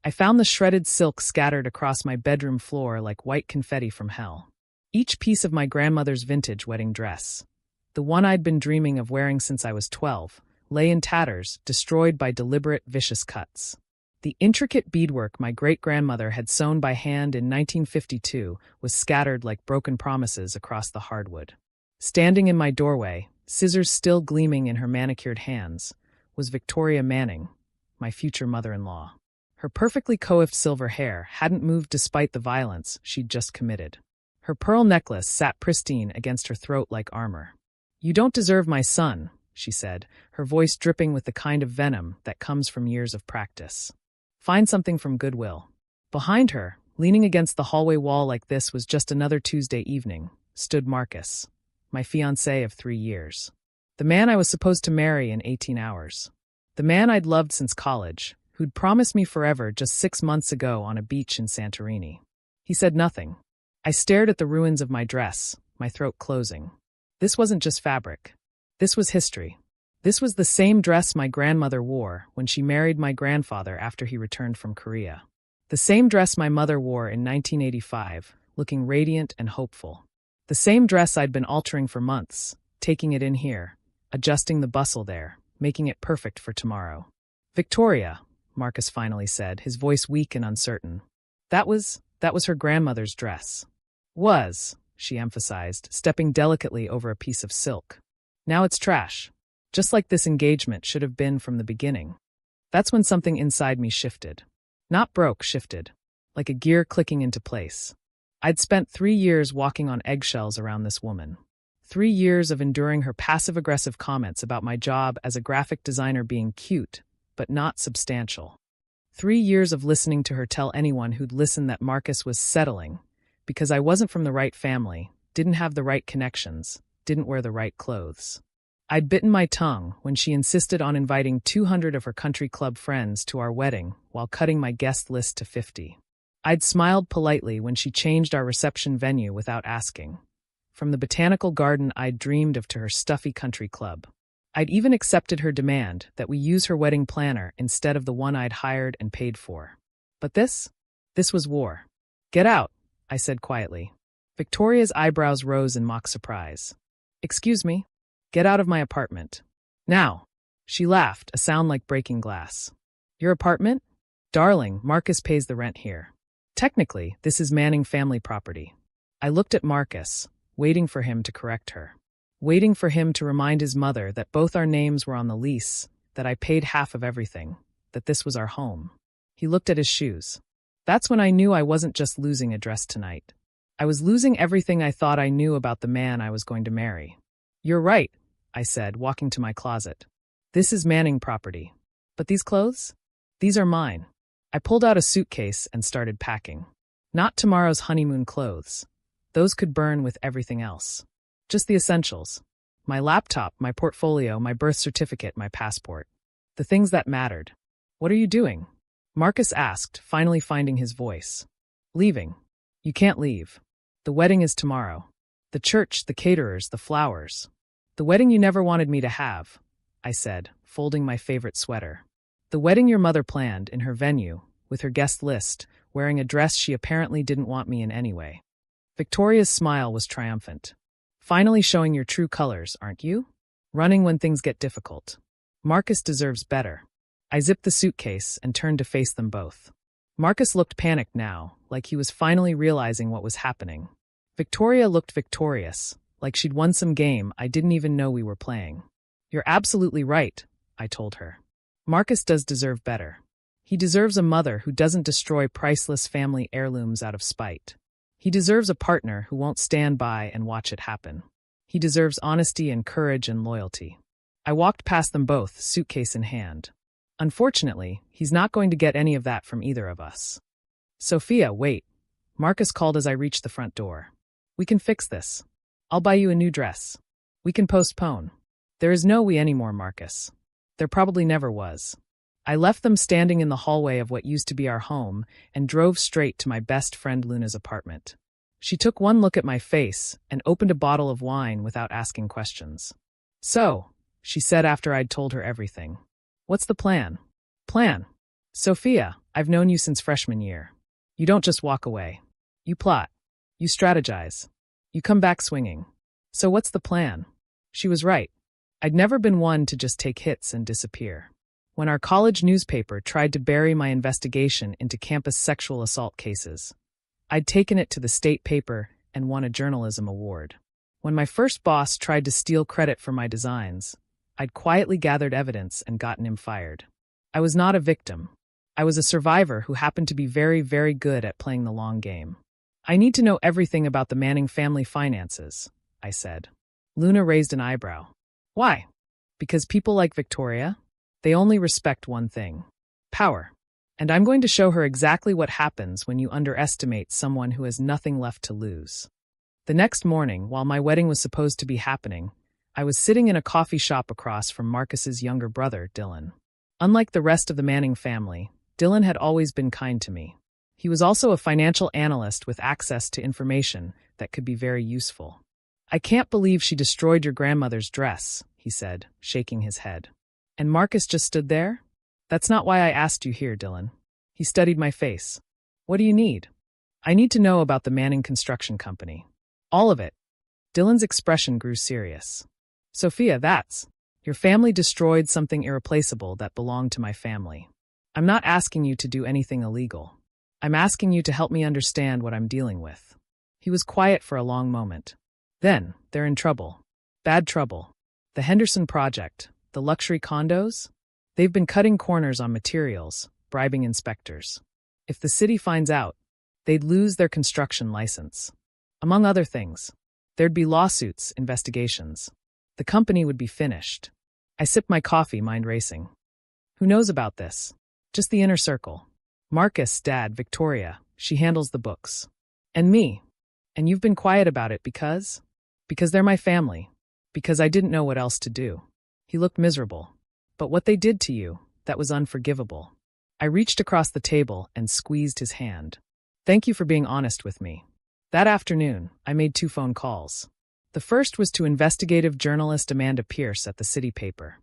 I found the shredded silk scattered across my bedroom floor like white confetti from hell. Each piece of my grandmother's vintage wedding dress, the one I'd been dreaming of wearing since I was 12, lay in tatters, destroyed by deliberate, vicious cuts. The intricate beadwork my great-grandmother had sewn by hand in 1952 was scattered like broken promises across the hardwood. Standing in my doorway, scissors still gleaming in her manicured hands, was Victoria Manning, my future mother-in-law. Her perfectly coiffed silver hair hadn't moved despite the violence she'd just committed. Her pearl necklace sat pristine against her throat like armor. "You don't deserve my son," she said, her voice dripping with the kind of venom that comes from years of practice. "Find something from Goodwill." Behind her, leaning against the hallway wall like this was just another Tuesday evening, stood Marcus, my fiancé of 3 years. The man I was supposed to marry in 18 hours. The man I'd loved since college, who'd promised me forever just 6 months ago on a beach in Santorini. He said nothing. I stared at the ruins of my dress, my throat closing. This wasn't just fabric. This was history. This was the same dress my grandmother wore when she married my grandfather after he returned from Korea. The same dress my mother wore in 1985, looking radiant and hopeful. The same dress I'd been altering for months, taking it in here, adjusting the bustle there, making it perfect for tomorrow. "Victoria," Marcus finally said, his voice weak and uncertain. That was her grandmother's dress. Was, she emphasized, stepping delicately over a piece of silk. "Now it's trash. Just like this engagement should have been from the beginning." That's when something inside me shifted. Not broke, shifted. Like a gear clicking into place. I'd spent 3 years walking on eggshells around this woman. 3 years of enduring her passive-aggressive comments about my job as a graphic designer being cute, but not substantial. 3 years of listening to her tell anyone who'd listen that Marcus was settling, because I wasn't from the right family, didn't have the right connections, didn't wear the right clothes. I'd bitten my tongue when she insisted on inviting 200 of her country club friends to our wedding while cutting my guest list to 50. I'd smiled politely when she changed our reception venue without asking. From the botanical garden I'd dreamed of to her stuffy country club. I'd even accepted her demand that we use her wedding planner instead of the one I'd hired and paid for. But this was war. "Get out," I said quietly. Victoria's eyebrows rose in mock surprise. "Excuse me? Get out of my apartment. Now." She laughed, a sound like breaking glass. "Your apartment? Darling, Marcus pays the rent here. Technically, this is Manning family property." I looked at Marcus, waiting for him to correct her. Waiting for him to remind his mother that both our names were on the lease, that I paid half of everything, that this was our home. He looked at his shoes. That's when I knew I wasn't just losing a dress tonight. I was losing everything I thought I knew about the man I was going to marry. "You're right," I said, walking to my closet. "This is Manning property. But these clothes? These are mine." I pulled out a suitcase and started packing. Not tomorrow's honeymoon clothes. Those could burn with everything else. Just the essentials. My laptop, my portfolio, my birth certificate, my passport. The things that mattered. "What are you doing?" Marcus asked, finally finding his voice. "Leaving." "You can't leave. The wedding is tomorrow. The church, the caterers, the flowers. The wedding you never wanted me to have," I said, folding my favorite sweater. "The wedding your mother planned in her venue, with her guest list, wearing a dress she apparently didn't want me in anyway." Victoria's smile was triumphant. "Finally showing your true colors, aren't you? Running when things get difficult. Marcus deserves better." I zipped the suitcase and turned to face them both. Marcus looked panicked now, like he was finally realizing what was happening. Victoria looked victorious, like she'd won some game I didn't even know we were playing. "You're absolutely right," I told her. "Marcus does deserve better. He deserves a mother who doesn't destroy priceless family heirlooms out of spite. He deserves a partner who won't stand by and watch it happen. He deserves honesty and courage and loyalty." I walked past them both, suitcase in hand. Unfortunately, he's not going to get any of that from either of us. "Sophia, wait." Marcus called as I reached the front door. "We can fix this. I'll buy you a new dress. We can postpone. There is no we anymore, Marcus. There probably never was." I left them standing in the hallway of what used to be our home and drove straight to my best friend Luna's apartment. She took one look at my face and opened a bottle of wine without asking questions. "So," she said after I'd told her everything. "What's the plan?" "Plan? Sophia," I've known you since freshman year. You don't just walk away. You plot. You strategize. You come back swinging. So what's the plan? She was right. I'd never been one to just take hits and disappear. When our college newspaper tried to bury my investigation into campus sexual assault cases, I'd taken it to the state paper and won a journalism award. When my first boss tried to steal credit for my designs, I'd quietly gathered evidence and gotten him fired. I was not a victim. I was a survivor who happened to be very, very good at playing the long game. I need to know everything about the Manning family finances, I said. Luna raised an eyebrow. Why? Because people like Victoria, they only respect one thing: power. And I'm going to show her exactly what happens when you underestimate someone who has nothing left to lose. The next morning, while my wedding was supposed to be happening, I was sitting in a coffee shop across from Marcus's younger brother, Dylan. Unlike the rest of the Manning family, Dylan had always been kind to me. He was also a financial analyst with access to information that could be very useful. I can't believe she destroyed your grandmother's dress, he said, shaking his head. And Marcus just stood there? That's not why I asked you here, Dylan. He studied my face. What do you need? I need to know about the Manning Construction Company. All of it. Dylan's expression grew serious. Sophia, your family destroyed something irreplaceable that belonged to my family. I'm not asking you to do anything illegal. I'm asking you to help me understand what I'm dealing with. He was quiet for a long moment. Then, they're in trouble. Bad trouble. The Henderson project, the luxury condos? They've been cutting corners on materials, bribing inspectors. If the city finds out, they'd lose their construction license. Among other things, there'd be lawsuits, investigations. The company would be finished. I sipped my coffee, mind racing. Who knows about this? Just the inner circle. Marcus, Dad, Victoria, she handles the books. And me. And you've been quiet about it because? Because they're my family. Because I didn't know what else to do. He looked miserable. But what they did to you, that was unforgivable. I reached across the table and squeezed his hand. Thank you for being honest with me. That afternoon, I made 2 phone calls. The first was to investigative journalist Amanda Pierce at the city paper.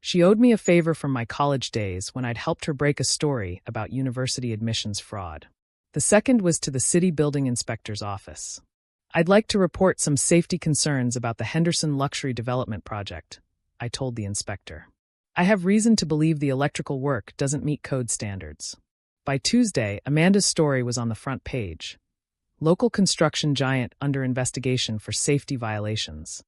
She owed me a favor from my college days when I'd helped her break a story about university admissions fraud. The second was to the city building inspector's office. I'd like to report some safety concerns about the Henderson luxury development project, I told the inspector. I have reason to believe the electrical work doesn't meet code standards. By Tuesday, Amanda's story was on the front page. Local construction giant under investigation for safety violations.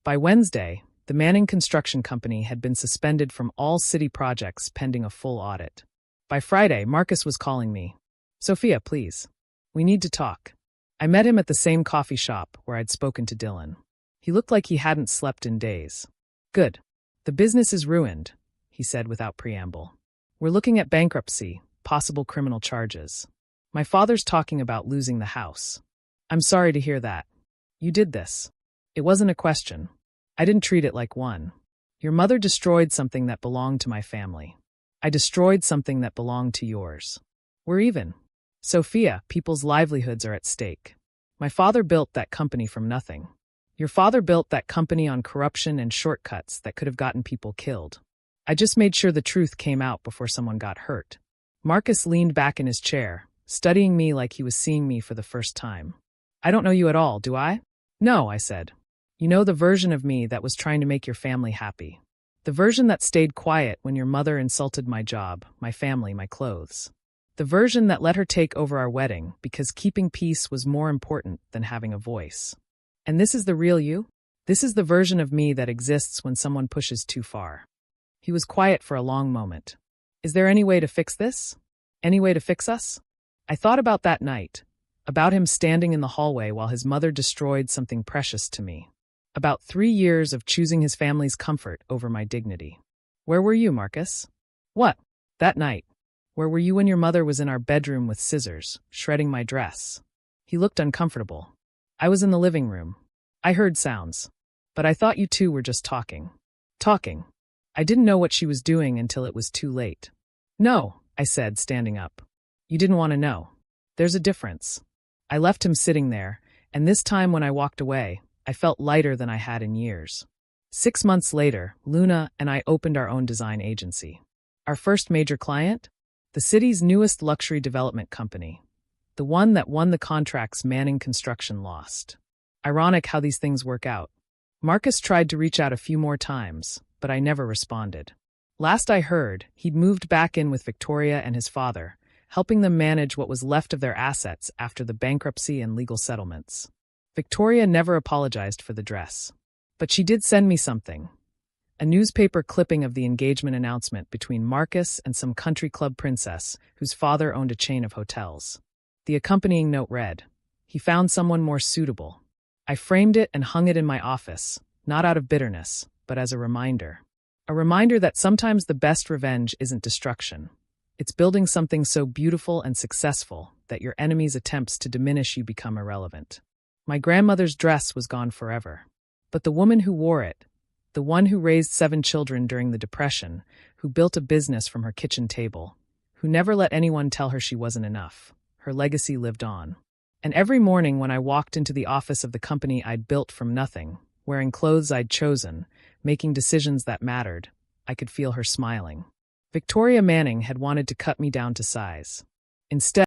By Wednesday, the Manning Construction Company had been suspended from all city projects pending a full audit. By Friday, Marcus was calling me. Sophia, please. We need to talk. I met him at the same coffee shop where I'd spoken to Dylan. He looked like he hadn't slept in days. Good. The business is ruined, he said without preamble. We're looking at bankruptcy, possible criminal charges. My father's talking about losing the house. I'm sorry to hear that. You did this. It wasn't a question. I didn't treat it like one. Your mother destroyed something that belonged to my family. I destroyed something that belonged to yours. We're even. Sophia, people's livelihoods are at stake. My father built that company from nothing. Your father built that company on corruption and shortcuts that could have gotten people killed. I just made sure the truth came out before someone got hurt. Marcus leaned back in his chair, studying me like he was seeing me for the first time. I don't know you at all, do I? No, I said. You know the version of me that was trying to make your family happy. The version that stayed quiet when your mother insulted my job, my family, my clothes. The version that let her take over our wedding because keeping peace was more important than having a voice. And this is the real you? This is the version of me that exists when someone pushes too far. He was quiet for a long moment. Is there any way to fix this? Any way to fix us? I thought about that night, about him standing in the hallway while his mother destroyed something precious to me. About 3 years of choosing his family's comfort over my dignity. Where were you, Marcus? What? That night. Where were you when your mother was in our bedroom with scissors, shredding my dress? He looked uncomfortable. I was in the living room. I heard sounds. But I thought you two were just talking. Talking. I didn't know what she was doing until it was too late. No, I said, standing up. You didn't want to know. There's a difference. I left him sitting there, and this time when I walked away, I felt lighter than I had in years. 6 months later, Luna and I opened our own design agency. Our first major client? The city's newest luxury development company. The one that won the contracts Manning Construction lost. Ironic how these things work out. Marcus tried to reach out a few more times, but I never responded. Last I heard, he'd moved back in with Victoria and his father, helping them manage what was left of their assets after the bankruptcy and legal settlements. Victoria never apologized for the dress. But she did send me something. A newspaper clipping of the engagement announcement between Marcus and some country club princess whose father owned a chain of hotels. The accompanying note read, "He found someone more suitable." I framed it and hung it in my office, not out of bitterness, but as a reminder. A reminder that sometimes the best revenge isn't destruction. It's building something so beautiful and successful that your enemy's attempts to diminish you become irrelevant. My grandmother's dress was gone forever. But the woman who wore it, the one who raised 7 children during the Depression, who built a business from her kitchen table, who never let anyone tell her she wasn't enough, her legacy lived on. And every morning when I walked into the office of the company I'd built from nothing, wearing clothes I'd chosen, making decisions that mattered, I could feel her smiling. Victoria Manning had wanted to cut me down to size. Instead,